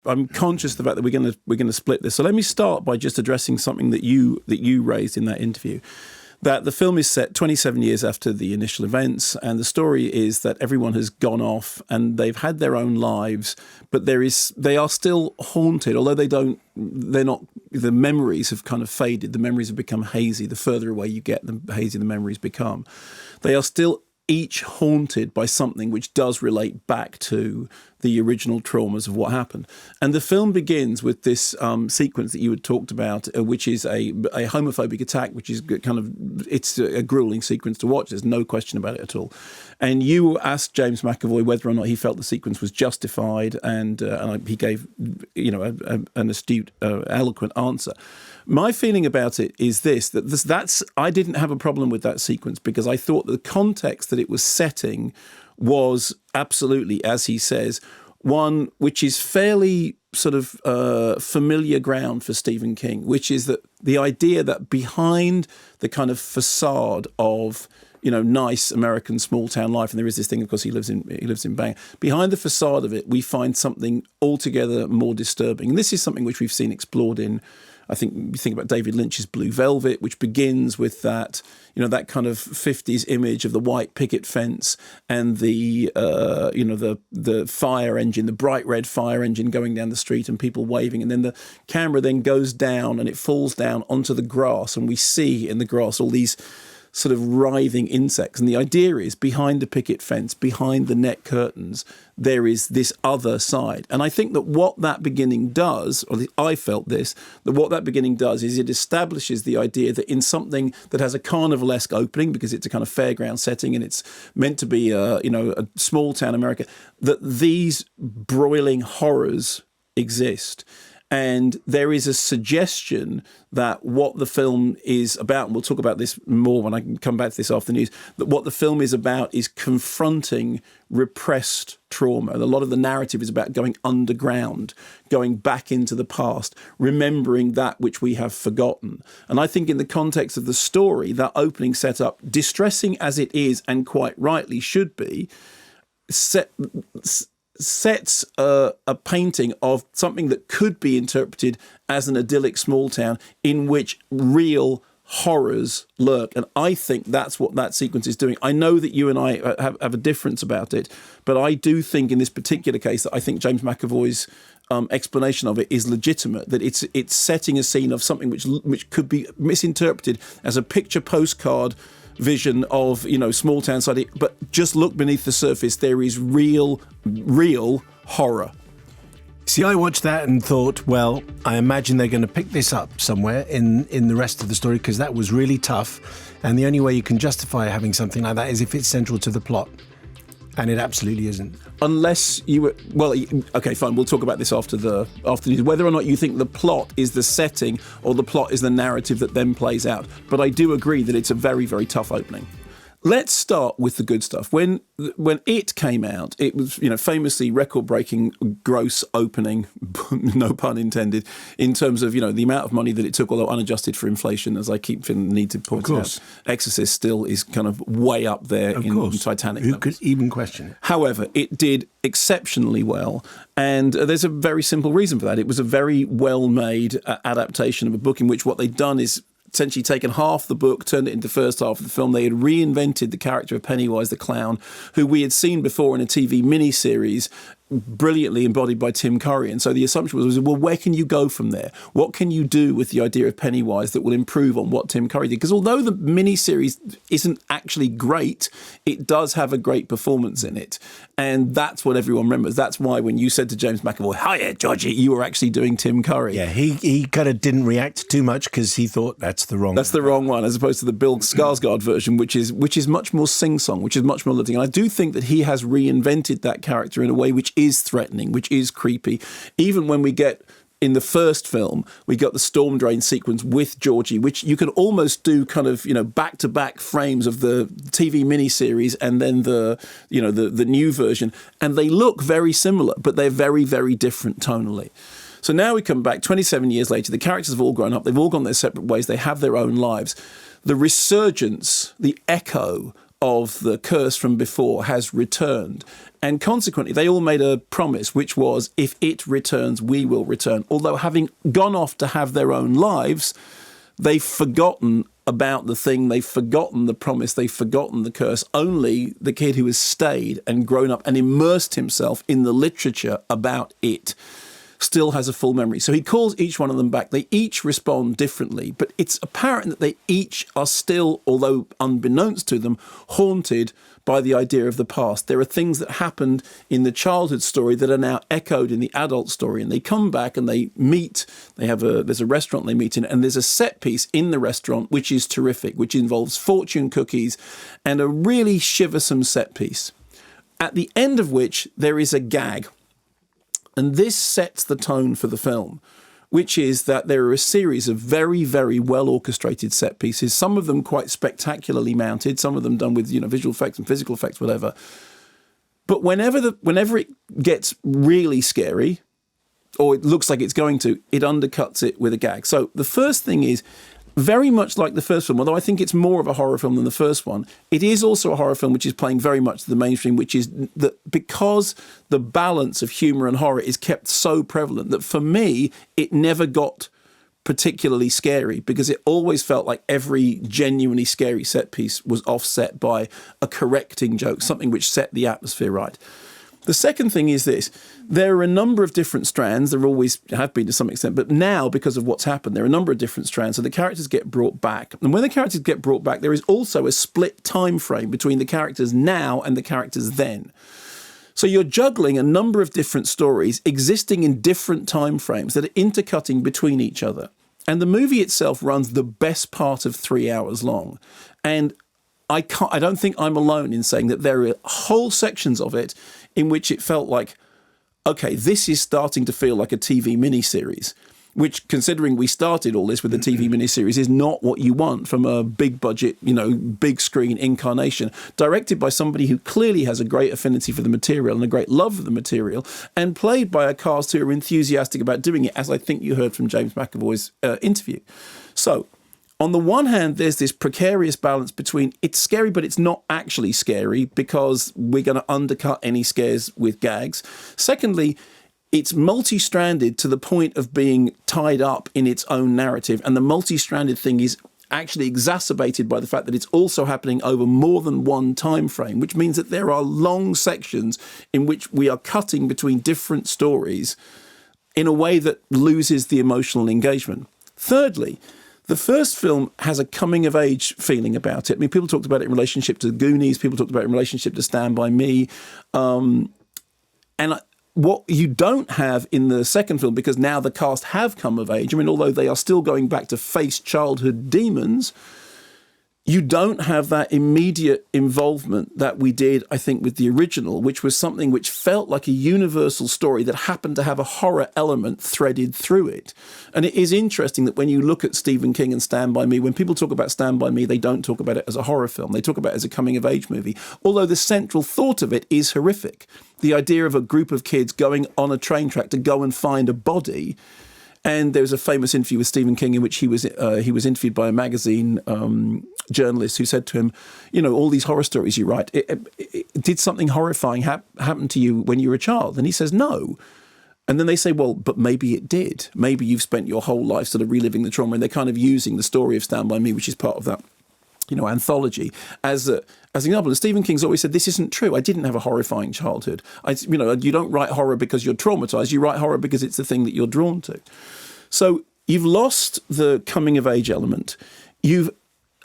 I'm conscious of the fact that we're going to split this. So let me start by just addressing something that you raised in that interview. That the film is set 27 years after the initial events, and the story is that everyone has gone off and they've had their own lives, but they are still haunted, although they're not, the memories have kind of faded, the memories have become hazy. The further away you get, the hazier the memories become. They are still each haunted by something which does relate back to the original traumas of what happened. And the film begins with this sequence that you had talked about, which is a homophobic attack, which is it's a grueling sequence to watch. There's no question about it at all. And you asked James McAvoy whether or not he felt the sequence was justified, and he gave, an astute, eloquent answer. My feeling about it is that's I didn't have a problem with that sequence because I thought the context that it was setting was absolutely, as he says, one which is fairly sort of familiar ground for Stephen King, which is that the idea that behind the kind of facade of nice American small town life, and there is this thing, of course, he lives in Bangor. Behind the facade of it, we find something altogether more disturbing, and this is something which we've seen explored in. I think you think about David Lynch's Blue Velvet, which begins with that, that kind of 50s image of the white picket fence and the fire engine, the bright red fire engine going down the street and people waving. And then the camera then goes down and it falls down onto the grass, and we see in the grass all these sort of writhing insects. And the idea is behind the picket fence, behind the net curtains, there is this other side. And I think that what that beginning does, or I felt this, that what that beginning does is it establishes the idea that in something that has a carnivalesque opening, because it's a kind of fairground setting and it's meant to be a small town America, that these broiling horrors exist. And there is a suggestion that what the film is about, and we'll talk about this more when I come back to this after the news, that what the film is about is confronting repressed trauma. And a lot of the narrative is about going underground, going back into the past, remembering that which we have forgotten. And I think in the context of the story, that opening setup, distressing as it is, and quite rightly should be, sets a painting of something that could be interpreted as an idyllic small town in which real horrors lurk. And I think that's what that sequence is doing. I know that you and I have a difference about it, but I do think in this particular case that I think James McAvoy's explanation of it is legitimate, that it's setting a scene of something which could be misinterpreted as a picture postcard vision of, small town society, but just look beneath the surface. There is real horror. See, I watched that and thought, well, I imagine they're going to pick this up somewhere in the rest of the story, because that was really tough. And the only way you can justify having something like that is if it's central to the plot. And it absolutely isn't. Unless you were... Well, okay, fine, we'll talk about this after the news. Whether or not you think the plot is the setting or the plot is the narrative that then plays out. But I do agree that it's a very, very tough opening. Let's start with the good stuff. When it came out, it was, famously record-breaking gross opening, no pun intended, in terms of, the amount of money that it took, although unadjusted for inflation, as I keep feeling the need to point out. Exorcist still is kind of way up there in Titanic. Who could even question it? However, it did exceptionally well, and there's a very simple reason for that. It was a very well-made adaptation of a book in which what they'd done is essentially taken half the book, turned it into the first half of the film. They had reinvented the character of Pennywise the clown, who we had seen before in a TV miniseries, brilliantly embodied by Tim Curry. And so the assumption was, well, where can you go from there? What can you do with the idea of Pennywise that will improve on what Tim Curry did? Because although the miniseries isn't actually great, it does have a great performance in it. And that's what everyone remembers. That's why when you said to James McAvoy, "Hiya, Georgie," you were actually doing Tim Curry. Yeah, he kind of didn't react too much because he thought that's the wrong one, as opposed to the Bill Skarsgård version, which is much more sing-song, which is much more lifting. And I do think that he has reinvented that character in a way which is threatening, which is creepy. Even when we get in the first film, we got the storm drain sequence with Georgie, which you can almost do kind of, back-to-back frames of the TV miniseries and then the new version. And they look very similar, but they're very, very different tonally. So now we come back 27 years later. The characters have all grown up. They've all gone their separate ways. They have their own lives. The resurgence, the echo of the curse from before has returned. And consequently, they all made a promise, which was, if it returns, we will return. Although having gone off to have their own lives, they've forgotten about the thing, they've forgotten the promise, they've forgotten the curse. Only the kid who has stayed and grown up and immersed himself in the literature about it still has a full memory. So he calls each one of them back. They each respond differently, but it's apparent that they each are still, although unbeknownst to them, haunted by the idea of the past. There are things that happened in the childhood story that are now echoed in the adult story, and they come back and they meet. There's a restaurant they meet in, and there's a set piece in the restaurant which is terrific, which involves fortune cookies and a really shiversome set piece, at the end of which there is a gag. And this sets the tone for the film, which is that there are a series of very, very well orchestrated set pieces, some of them quite spectacularly mounted, some of them done with visual effects and physical effects, whatever. But whenever it gets really scary, or it looks like it's going to, it undercuts it with a gag. So the first thing is, very much like the first film, although I think it's more of a horror film than the first one, it is also a horror film which is playing very much to the mainstream, which is that because the balance of humour and horror is kept so prevalent that for me, it never got particularly scary, because it always felt like every genuinely scary set piece was offset by a correcting joke, something which set the atmosphere right. The second thing is this. There are a number of different strands. There always have been to some extent. But now, because of what's happened, there are a number of different strands. So the characters get brought back. And when the characters get brought back, there is also a split time frame between the characters now and the characters then. So you're juggling a number of different stories existing in different time frames that are intercutting between each other. And the movie itself runs the best part of 3 hours long. And I don't think I'm alone in saying that there are whole sections of it in which it felt like, okay, this is starting to feel like a TV miniseries, which, considering we started all this with a TV miniseries, is not what you want from a big budget, big screen incarnation, directed by somebody who clearly has a great affinity for the material and a great love for the material, and played by a cast who are enthusiastic about doing it, as I think you heard from James McAvoy's interview. So, on the one hand, there's this precarious balance between it's scary, but it's not actually scary because we're going to undercut any scares with gags. Secondly, it's multi-stranded to the point of being tied up in its own narrative. And the multi-stranded thing is actually exacerbated by the fact that it's also happening over more than one time frame, which means that there are long sections in which we are cutting between different stories in a way that loses the emotional engagement. Thirdly, the first film has a coming-of-age feeling about it. I mean, people talked about it in relationship to Goonies. People talked about it in relationship to Stand By Me. What you don't have in the second film, because now the cast have come of age, I mean, although they are still going back to face childhood demons, you don't have that immediate involvement that we did, I think, with the original, which was something which felt like a universal story that happened to have a horror element threaded through it. And it is interesting that when you look at Stephen King and Stand By Me, when people talk about Stand By Me, they don't talk about it as a horror film. They talk about it as a coming-of-age movie, although the central thought of it is horrific. The idea of a group of kids going on a train track to go and find a body. And there was a famous interview with Stephen King in which he was interviewed by a magazine journalist who said to him, all these horror stories you write, did something horrifying happen to you when you were a child? And he says, no. And then they say, well, but maybe it did. Maybe you've spent your whole life sort of reliving the trauma. And they're kind of using the story of Stand By Me, which is part of that, anthology, as an example. And Stephen King's always said, this isn't true. I didn't have a horrifying childhood. You don't write horror because you're traumatized. You write horror because it's the thing that you're drawn to. So you've lost the coming-of-age element. You've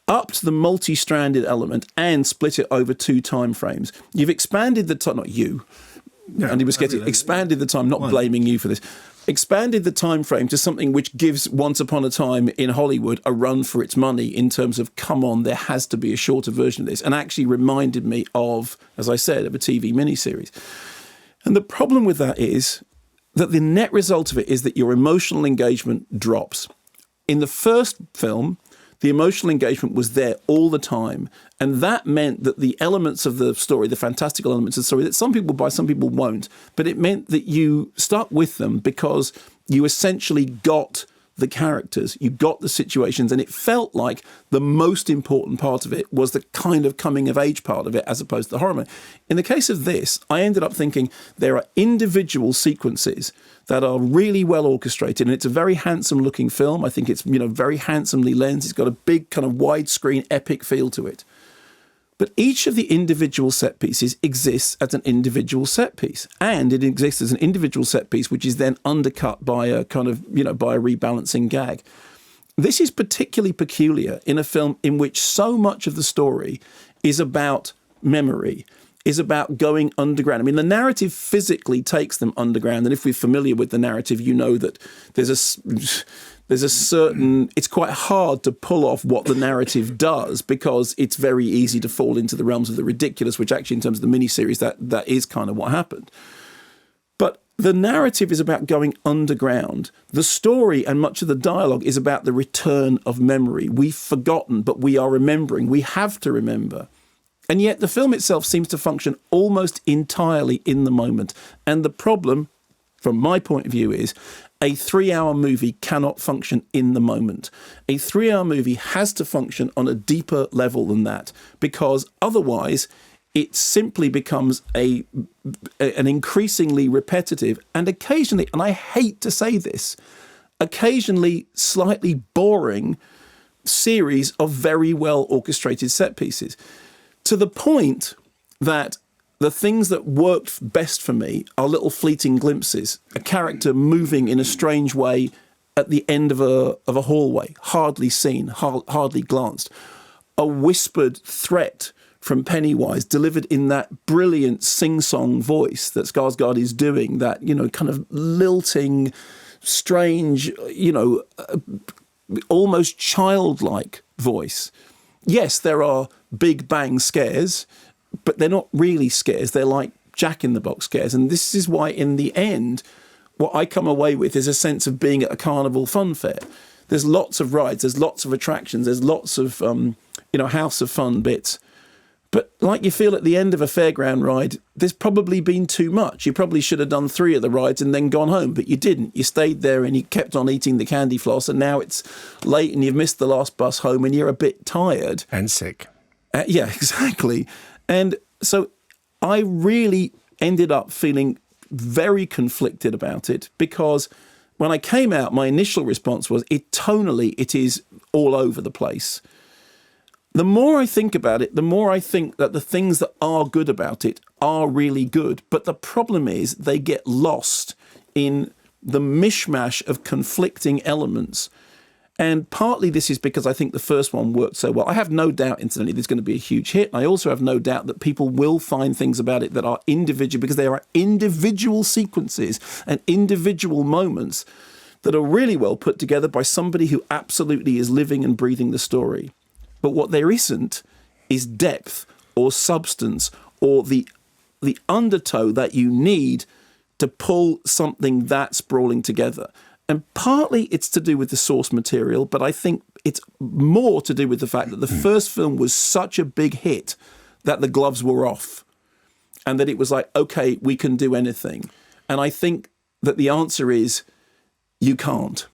upped the multi-stranded element and split it over two time frames. You've expanded the time, not you, Andy Muschietti, expanded the time, not blaming you for this, expanded the time frame to something which gives Once Upon a Time in Hollywood a run for its money in terms of, come on, there has to be a shorter version of this, and actually reminded me of, as I said, of a TV miniseries. And the problem with that is that the net result of it is that your emotional engagement drops. In the first film, the emotional engagement was there all the time. And that meant that the elements of the story, the fantastical elements of the story that some people buy, some people won't, but it meant that you stuck with them because you essentially got the characters, you got the situations, and it felt like the most important part of it was the kind of coming of age part of it as opposed to the horror. In the case of this, I ended up thinking there are individual sequences that are really well orchestrated, and it's a very handsome looking film. I think it's, very handsomely lensed. It's got a big kind of widescreen epic feel to it. But each of the individual set pieces exists as an individual set piece, and it exists as an individual set piece, which is then undercut by a kind of, by a rebalancing gag. This is particularly peculiar in a film in which so much of the story is about memory, is about going underground. I mean, the narrative physically takes them underground, and if we're familiar with the narrative, you know that there's a certain, it's quite hard to pull off what the narrative does because it's very easy to fall into the realms of the ridiculous, which actually in terms of the miniseries, that is kind of what happened. But the narrative is about going underground. The story and much of the dialogue is about the return of memory. We've forgotten, but we are remembering. We have to remember. And yet the film itself seems to function almost entirely in the moment. And the problem, from my point of view, is a 3-hour movie cannot function in the moment. A 3-hour movie has to function on a deeper level than that, because otherwise it simply becomes an increasingly repetitive and occasionally, and I hate to say this, occasionally slightly boring series of very well orchestrated set pieces, to the point that the things that worked best for me are little fleeting glimpses, a character moving in a strange way at the end of a hallway, hardly seen, hardly glanced, a whispered threat from Pennywise delivered in that brilliant sing-song voice that Skarsgård is doing, that, kind of lilting, strange, almost childlike voice. Yes, there are big bang scares, but they're not really scares. They're like Jack-in-the-Box scares. And this is why, in the end, what I come away with is a sense of being at a carnival fun fair. There's lots of rides, there's lots of attractions, there's lots of, house of fun bits. But like you feel at the end of a fairground ride, there's probably been too much. You probably should have done 3 of the rides and then gone home, but you didn't. You stayed there and you kept on eating the candy floss, and now it's late and you've missed the last bus home and you're a bit tired. And sick. Yeah, exactly. And so I really ended up feeling very conflicted about it, because when I came out, my initial response was, tonally, it is all over the place. The more I think about it, the more I think that the things that are good about it are really good. But the problem is they get lost in the mishmash of conflicting elements. And partly this is because I think the first one worked so well. I have no doubt, incidentally, there's going to be a huge hit. I also have no doubt that people will find things about it that are individual, because there are individual sequences and individual moments that are really well put together by somebody who absolutely is living and breathing the story. But what there isn't is depth or substance or the undertow that you need to pull something that sprawling together. And partly it's to do with the source material, but I think it's more to do with the fact that the first film was such a big hit that the gloves were off, and that it was like, okay, we can do anything. And I think that the answer is you can't.